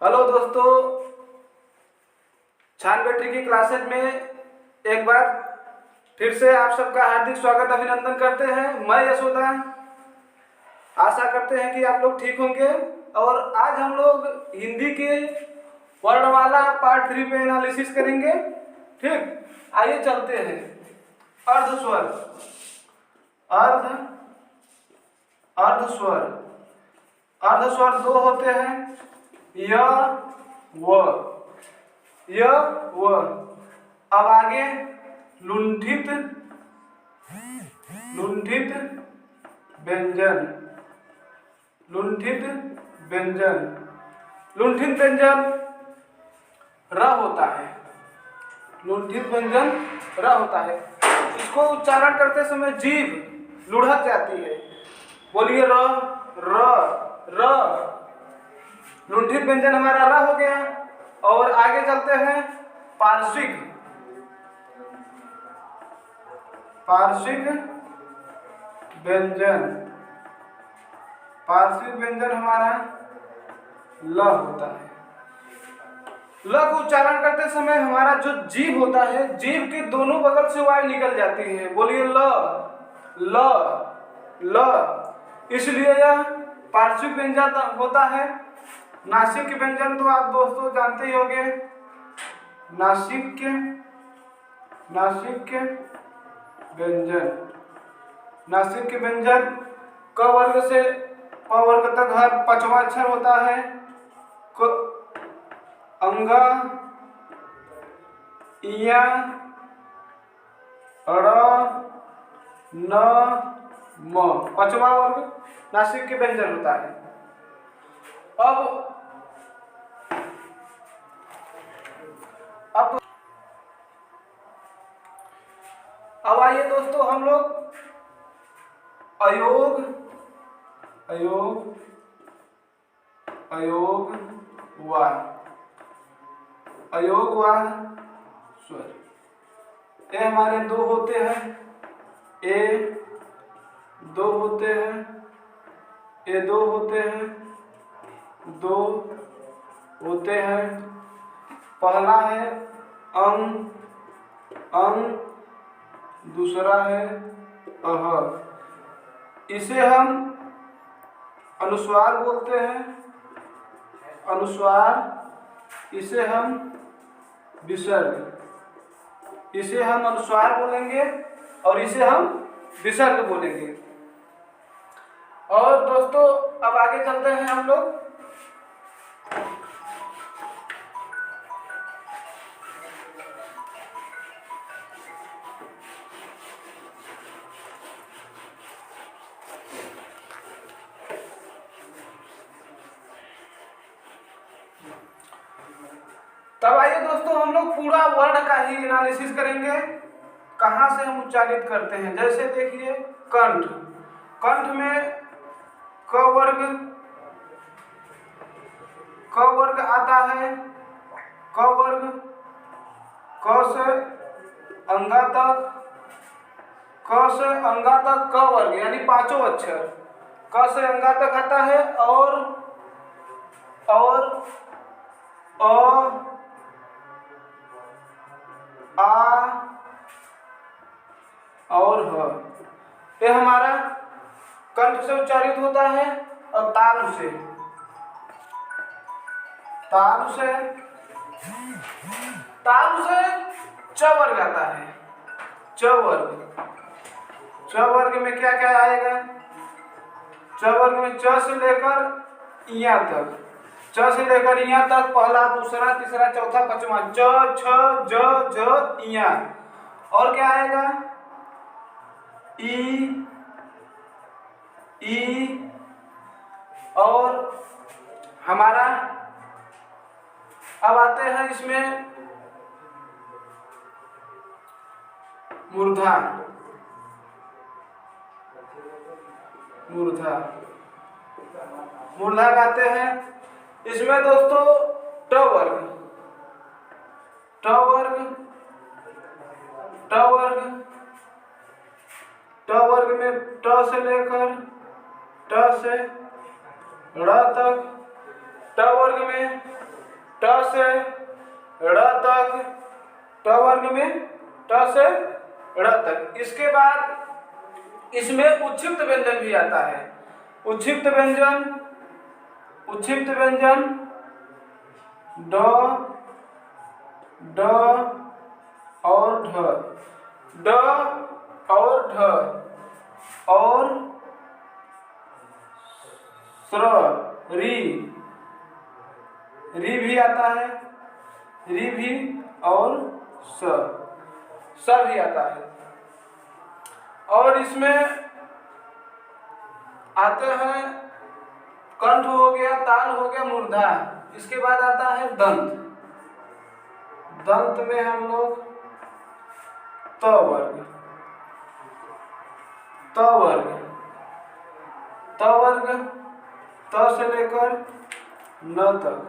Hello दोस्तों, छान battery की क्लासेज में एक बार फिर से आप सबका हार्दिक स्वागत अभिनंदन करते हैं। मैं यशोदा, आशा करते हैं कि आप लोग ठीक होंगे। और आज हम लोग हिंदी के वर्णमाला पार्ट 3 पे एनालिसिस करेंगे। ठीक, आइए चलते हैं। अर्ध स्वर, अर्ध अर्ध स्वर, अर्ध स्वर दो होते हैं, य व, य व। अब आगे लुंठित, लुंठित व्यंजन, लुंठित व्यंजन, लुंठित व्यंजन र होता है, लुंठित व्यंजन र होता है। इसको उच्चारण करते समय जीभ लुढ़क जाती है। बोलिए र, र, र। लुंठित व्यंजन हमारा र हो गया। और आगे चलते हैं पार्श्विक, पार्श्विक व्यंजन, पार्श्विक व्यंजन हमारा ल होता है। ल को उच्चारण करते समय हमारा जो जीभ होता है, जीभ के दोनों बगल से वायु निकल जाती है। बोलिए ल, ल, ल। इसलिए यह पार्श्विक व्यंजन होता है। नासिक के व्यंजन तो आप दोस्तों जानते ही होंगे। नासिक के, नासिक के व्यंजन, नासिक के व्यंजन क वर्ग से प वर्ग तक हर पांचवा अक्षर होता है। क, अंगा, इया, ड़, न, म, पांचवा वर्ग नासिक के व्यंजन होता है। अब आइए दोस्तों, हम लोग अयोग, अयोग, अयोग व, अयोग व स्वर, ये हमारे दो होते हैं। ए दो होते हैं, ए दो होते हैं, दो होते हैं। पहला है अंग, अंग। दूसरा है अह। इसे हम अनुस्वार बोलते हैं, अनुस्वार। इसे हम विसर्ग, इसे हम अनुस्वार बोलेंगे और इसे हम विसर्ग बोलेंगे। और दोस्तों अब आगे चलते हैं हम लोग। तब आइए दोस्तों, हम लोग पूरा वर्ड का ही एनालिसिस करेंगे, कहाँ से हम उच्चारित करते हैं। जैसे देखिए कंठ, कंठ में क वर्ग, क वर्ग आता है। क वर्ग, क से अंगा तक, क से अंगा तक क वर्ग यानी पांचों अक्षर क से अंगा तक आता है। और अ, आ और ह, ये हमारा कंठ से उच्चारित होता है। और तालु से, तालु से, तालु से च वर्ग आता है। च वर्ग, च वर्ग में क्या क्या आएगा? च वर्ग में च से लेकर इया तक, च से लेकर इया तक पहला, दूसरा, तीसरा, चौथा, पांचवा, च, छ, ज, झ, इया। और क्या आएगा? ई, ई। और हमारा अब आते हैं इसमें मूर्धा, मूर्धा, मूर्धा गाते हैं। इसमें दोस्तों ट वर्ग, ट वर्ग, ट वर्ग, ट वर्ग में ट से लेकर ट से ड़ तक, ट वर्ग में से ड़ तक, ट वर्ग में ट से ड़ तक। इसके बाद इसमें उच्छिष्ट व्यंजन भी आता है। उच्छिष्ट व्यंजन, उच्छिष्ट व्यंजन ड, ड और ढ, ड और ढ और स्र, री, री भी आता है, री भी और स भी आता है। और इसमें आते हैं कंठ हो गया, ताल हो गया, मूर्धा। इसके बाद आता है दंत। दंत में हम लोग त वर्ग, त वर्ग, त वर्ग, त से लेकर न तक,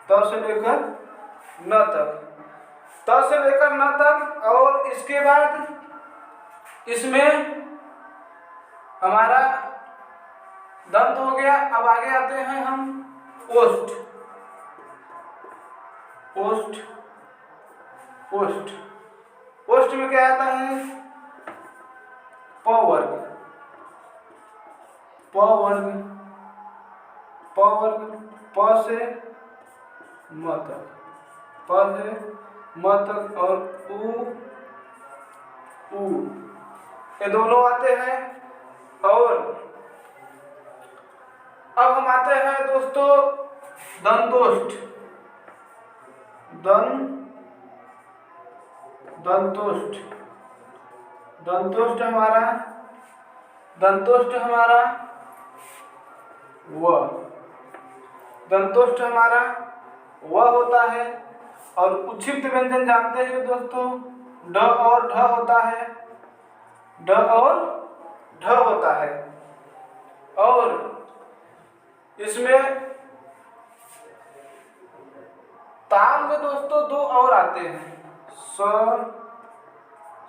त से लेकर न तक, त से लेकर न तक। और इसके बाद इसमें हमारा दंत हो गया। अब आगे आते हैं हम ओष्ठ, ओष्ठ, ओष्ठ, ओष्ठ में क्या आता है? प वर्ग, प वर्ग, प वर्ग, प से म तक, प से म तक और उ, ये दोनों आते हैं। और अब हम आते हैं दोस्तों दंतोष्ठ, दंतोष्ठ, दंतोष्ठ हमारा, दंतोष्ठ हमारा व, दंतोष्ठ हमारा व होता है। और उच्छिष्ट व्यंजन जानते हैं दोस्तों, ड और ढ होता है, ड और ढ होता है। और इसमें ताल में दोस्तों दो और आते हैं, स,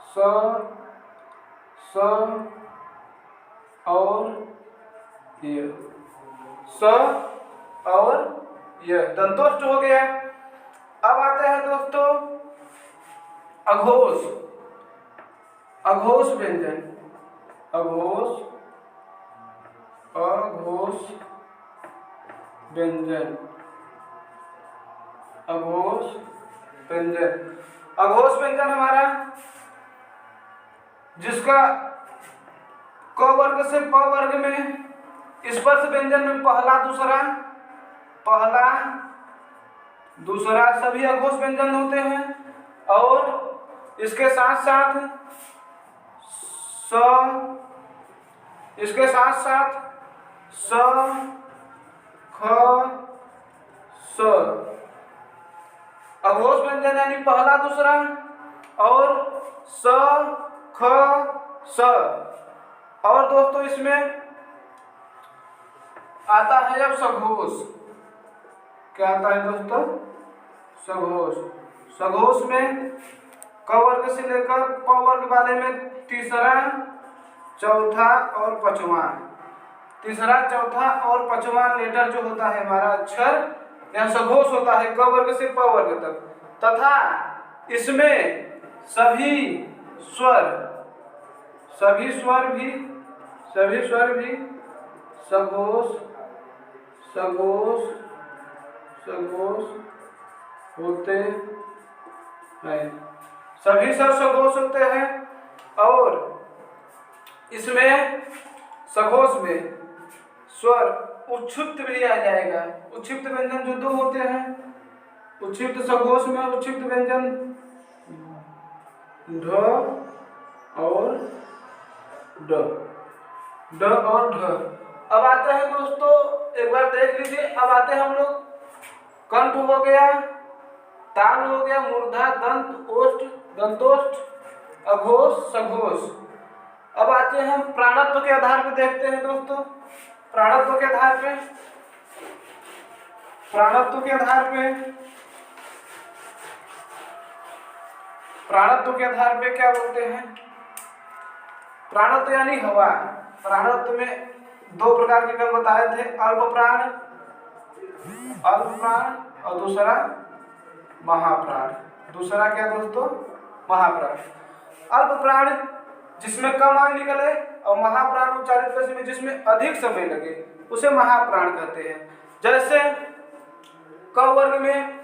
स, स और य, स और य, दंतोष्ठ हो गया। अब आते हैं दोस्तों अघोष, अघोष व्यंजन, अघोष, अघोष व्यंजन, अघोष व्यंजन। अघोष व्यंजन हमारा जिसका क वर्ग से प वर्ग में स्पर्श व्यंजन में पहला दूसरा सभी अघोष व्यंजन होते हैं। और इसके साथ साथ इसके साथ साथ स, ख, स अघोष व्यंजन यानी पहला दूसरा। और स, ख, स। और दोस्तों इसमें आता है अब सघोष। क्या आता है दोस्तों? सघोष। सघोष में क वर्ग से लेकर प वर्ग वाले में तीसरा, चौथा और पांचवा, तीसरा, चौथा और पांचवा लेटर जो होता है हमारा अक्षर यह सघोष होता है, क वर्ग से प वर्ग तक। तथा इसमें सभी स्वर भी सघोष होते हैं, सभी स्वर सघोष होते हैं। और इसमें सघोष में स्वर उच्छिष्ट भी आ जाएगा। उच्छिष्ट व्यंजन जो दो होते हैं, उच्छिष्ट सघोष में उच्छिष्ट व्यंजन ढ और ड, ड और ढ। अब आते हैं दोस्तों, एक बार देख लीजिए। अब आते हैं हम लोग कंठ हो गया, ताल हो गया, मूर्धा, दंत, ओष्ठ, दंतोष्ठ, अघोष, सघोष। अब आते हैं हम प्राणत्व के आधार पर देखते हैं दोस्तों। प्राणत्व के आधार पे, प्राणत्व के आधार पे, प्राणत्व के आधार पे क्या बोलते हैं? प्राणत्व यानी हवा। प्राणत्व में दो प्रकार के कल बताए थे, अल्प प्राण अल्प प्राण और दूसरा महाप्राण। दूसरा क्या दोस्तों? महाप्राण। अल्प प्राण जिसमें कम वायु निकले और महाप्राण उच्चारित करने में जिसमें अधिक समय लगे उसे महाप्राण कहते हैं। जैसे क वर्ग में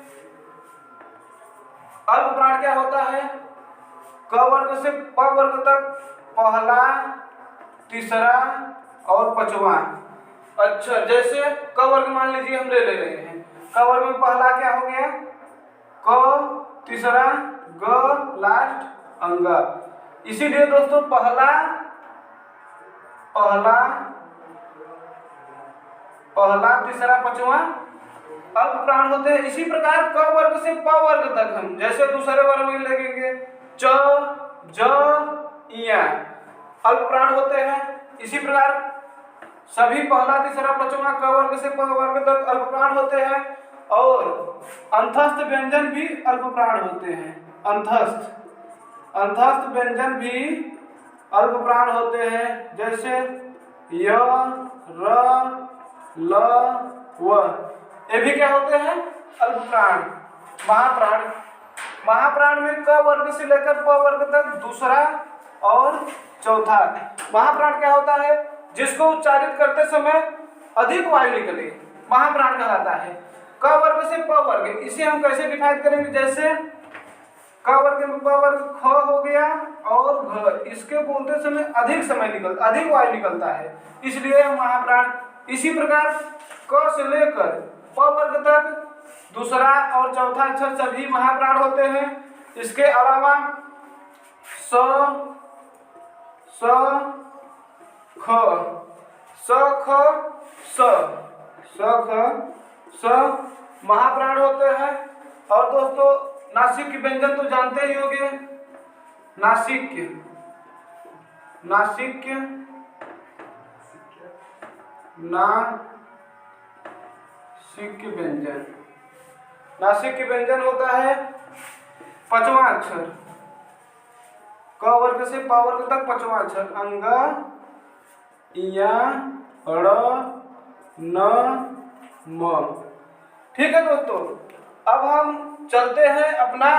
अल्प प्राण क्या होता है? क वर्ग से प वर्ग तक पहला, तीसरा और पांचवा। अच्छा, जैसे क वर्ग मान लीजिए हम ले रहे हैं। क वर्ग में पहला क्या हो गया? क, तीसरा ग, लास्ट अंग। इसीलिए दोस्तों पहला पहला पहला तीसरा पांचवा अल्प प्राण होते हैं। इसी प्रकार क वर्ग से प वर्ग तक हम जैसे दूसरे वर्ग में लगेंगे च, ज, इया अल्प प्राण होते हैं। इसी प्रकार सभी पहला तीसरा पांचवा क वर्ग से प वर्ग तक अल्प प्राण होते हैं। और अंतस्थ व्यंजन भी अल्प प्राण होते हैं। अंतस्थ व्यंजन भी अल्प प्राण होते हैं। जैसे य, र, ल, व, ये भी क्या होते हैं? अल्प प्राण। महाप्राण। महाप्राण में क वर्ग से लेकर प वर्ग तक दूसरा और चौथा। महाप्राण क्या होता है? जिसको उच्चारित करते समय अधिक वायु निकले महाप्राण कहलाता है। क वर्ग से प वर्ग, इसे हम कैसे डिफाइन करेंगे? जैसे क वर्ग में प वर्ग ख हो गया और घ, इसके बोलते समय अधिक वायु निकलता है, इसलिए महाप्राण। इसी प्रकार क से लेकर प वर्ग तक दूसरा और चौथा अक्षर सभी महाप्राण होते हैं। इसके अलावा स, ख, स महाप्राण होते हैं। और दोस्तों नासिक के व्यंजन तो जानते ही होंगे। नासिक व्यंजन। नासिक के व्यंजन होता है पांचवा अक्षर। क वर्ग से प वर्ग तक पांचवा अक्षर अंग, इया, ड़, न, म। ठीक है दोस्तों, अब हम चलते हैं अपना,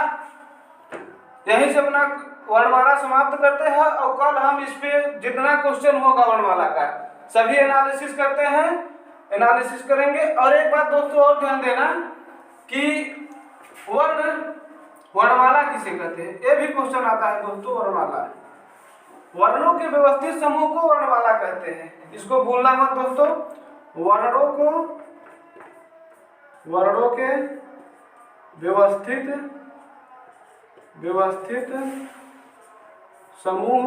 यहीं से अपना वर्णमाला समाप्त करते हैं और कल हम इस पे जितना क्वेश्चन होगा वर्णमाला का सभी एनालिसिस करते हैं, एनालिसिस करेंगे। और एक बात दोस्तों और ध्यान देना कि वर्णमाला किसे कहते हैं, ये भी क्वेश्चन आता है दोस्तों। वर्णमाला वर्णों के व्यवस्थित समूह को वर्णमाला कहते हैं, इसको भूलना मत दोस्तों। वर्णों के व्यवस्थित समूह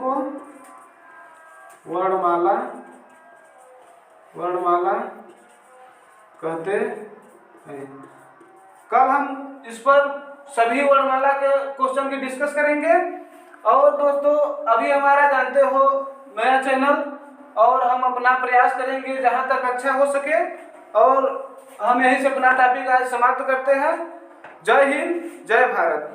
को वर्णमाला कहते हैं। कल हम इस पर सभी वर्णमाला के क्वेश्चन की डिस्कस करेंगे। और दोस्तों अभी हमारा जानते हो नया चैनल, और हम अपना प्रयास करेंगे जहां तक अच्छा हो सके। और हम यहीं से अपना टॉपिक आज समाप्त करते हैं। जय हिंद, जय भारत।